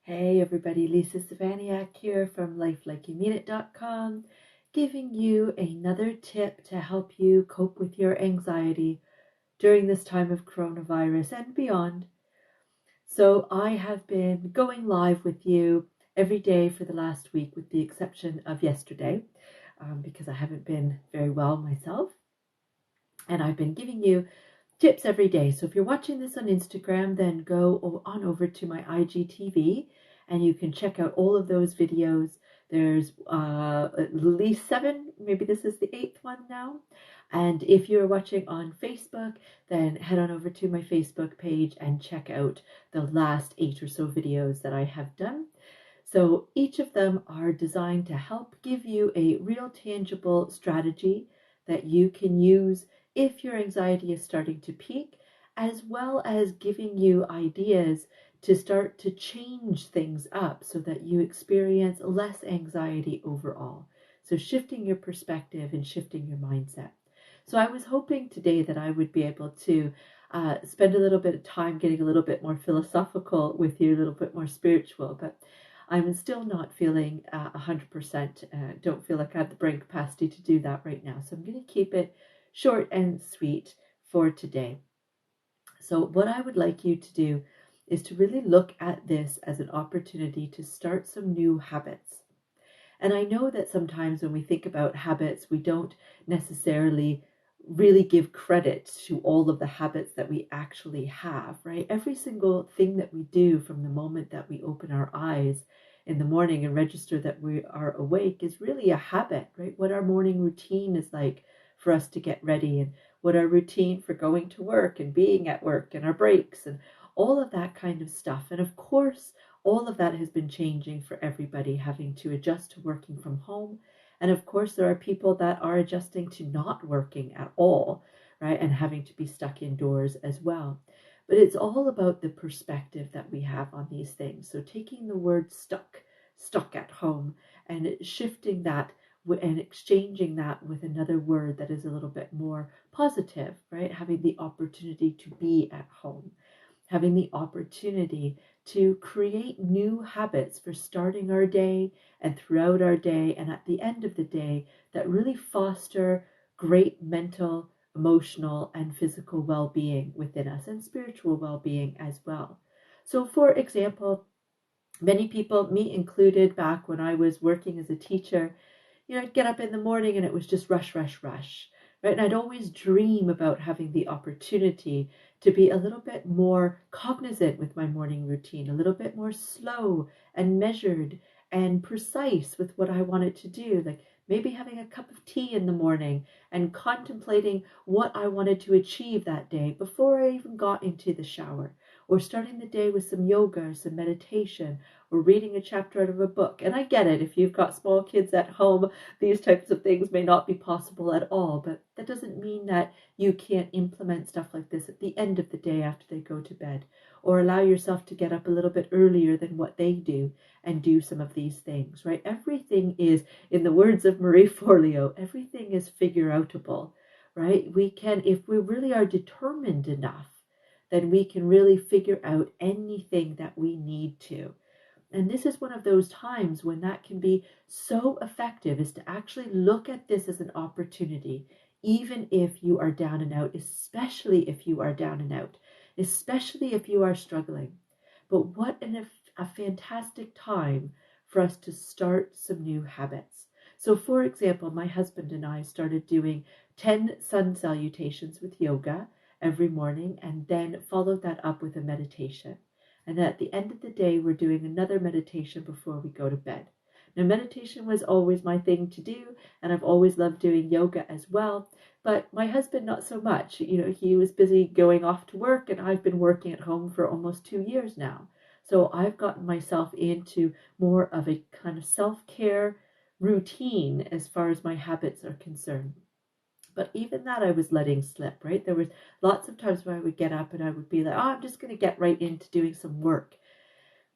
Hey everybody, Lisa Savaniak here from lifelikeyoumeanit.com, giving you another tip to help you cope with your anxiety during this time of coronavirus and beyond. So I have been going live with you every day for the last week, with the exception of yesterday, because I haven't been very well myself. And I've been giving you tips every day. So if you're watching this on Instagram, then go on over to my IGTV and you can check out all of those videos. There's at least 7, maybe this is the 8th one now. And if you're watching on Facebook, then head on over to my Facebook page and check out the last 8 or so videos that I have done. So each of them are designed to help give you a real tangible strategy that you can use if your anxiety is starting to peak, as well as giving you ideas to start to change things up so that you experience less anxiety overall. So shifting your perspective and shifting your mindset. So I was hoping today that I would be able to spend a little bit of time getting a little bit more philosophical with you, a little bit more spiritual, but I'm still not feeling 100%. Don't feel like I have the brain capacity to do that right now. So I'm going to keep it short and sweet for today. So what I would like you to do is to really look at this as an opportunity to start some new habits. And I know that sometimes when we think about habits, we don't necessarily really give credit to all of the habits that we actually have, right? Every single thing that we do from the moment that we open our eyes in the morning and register that we are awake is really a habit, right? What our morning routine is like for us to get ready, and what our routine for going to work and being at work and our breaks and all of that kind of stuff. And of course, all of that has been changing for everybody, having to adjust to working from home. And of course, there are people that are adjusting to not working at all, right? And having to be stuck indoors as well. But it's all about the perspective that we have on these things. So taking the word stuck at home, and shifting that and exchanging that with another word that is a little bit more positive, right? Having the opportunity to be at home, having the opportunity to create new habits for starting our day and throughout our day and at the end of the day that really foster great mental, emotional, and physical well-being within us, and spiritual well-being as well. So for example, many people, me included, back when I was working as a teacher, I'd get up in the morning and it was just rush, rush, rush, right? And I'd always dream about having the opportunity to be a little bit more cognizant with my morning routine, a little bit more slow and measured and precise with what I wanted to do. Like maybe having a cup of tea in the morning and contemplating what I wanted to achieve that day before I even got into the shower, or starting the day with some yoga or some meditation, or reading a chapter out of a book. And I get it, if you've got small kids at home, these types of things may not be possible at all, but that doesn't mean that you can't implement stuff like this at the end of the day after they go to bed, or allow yourself to get up a little bit earlier than what they do and do some of these things, right? Everything is, in the words of Marie Forleo, everything is figure outable, right? We can, if we really are determined enough, then we can really figure out anything that we need to. And this is one of those times when that can be so effective, is to actually look at this as an opportunity, even if you are down and out, especially if you are down and out, especially if you are struggling. But what a fantastic time for us to start some new habits. So for example, my husband and I started doing 10 sun salutations with yoga every morning, and then followed that up with a meditation. And at the end of the day, we're doing another meditation before we go to bed. Now, meditation was always my thing to do, and I've always loved doing yoga as well. But my husband, not so much. He was busy going off to work, and I've been working at home for almost 2 years now. So I've gotten myself into more of a kind of self-care routine as far as my habits are concerned. But even that I was letting slip, right? There was lots of times where I would get up and I would be like, oh, I'm just going to get right into doing some work,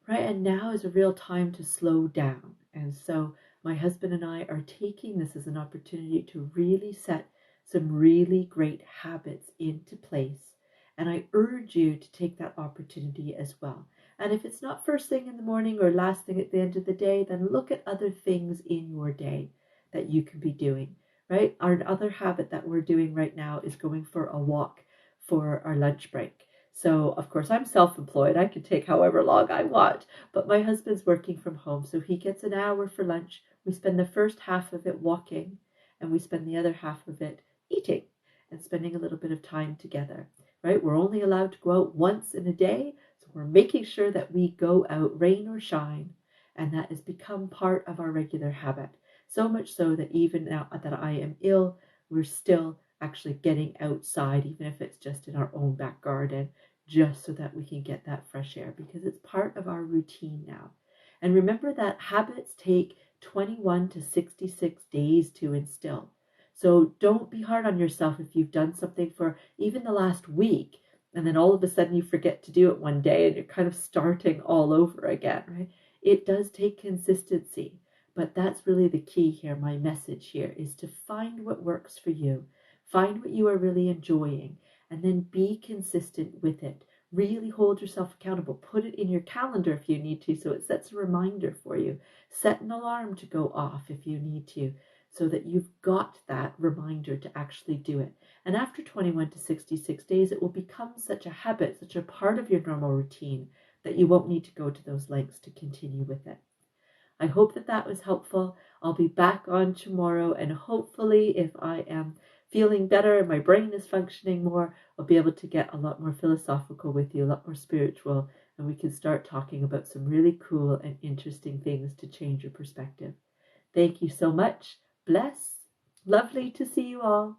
right? And now is a real time to slow down. And so my husband and I are taking this as an opportunity to really set some really great habits into place. And I urge you to take that opportunity as well. And if it's not first thing in the morning or last thing at the end of the day, then look at other things in your day that you can be doing, right? Our other habit that we're doing right now is going for a walk for our lunch break. So, of course, I'm self-employed. I can take however long I want, but my husband's working from home, so he gets an hour for lunch. We spend the first half of it walking, and we spend the other half of it eating and spending a little bit of time together, right? We're only allowed to go out once in a day, so we're making sure that we go out rain or shine, and that has become part of our regular habit. So much so that even now that I am ill, we're still actually getting outside, even if it's just in our own back garden, just so that we can get that fresh air, because it's part of our routine now. And remember that habits take 21 to 66 days to instill. So don't be hard on yourself if you've done something for even the last week and then all of a sudden you forget to do it one day and you're kind of starting all over again, right? It does take consistency, but that's really the key here. My message here is to find what works for you, find what you are really enjoying, and then be consistent with it. Really hold yourself accountable. Put it in your calendar if you need to, so it sets a reminder for you. Set an alarm to go off if you need to, so that you've got that reminder to actually do it. And after 21 to 66 days, it will become such a habit, such a part of your normal routine, that you won't need to go to those lengths to continue with it. I hope that that was helpful. I'll be back on tomorrow, and hopefully if I am feeling better and my brain is functioning more, I'll be able to get a lot more philosophical with you, a lot more spiritual, and we can start talking about some really cool and interesting things to change your perspective. Thank you so much. Bless. Lovely to see you all.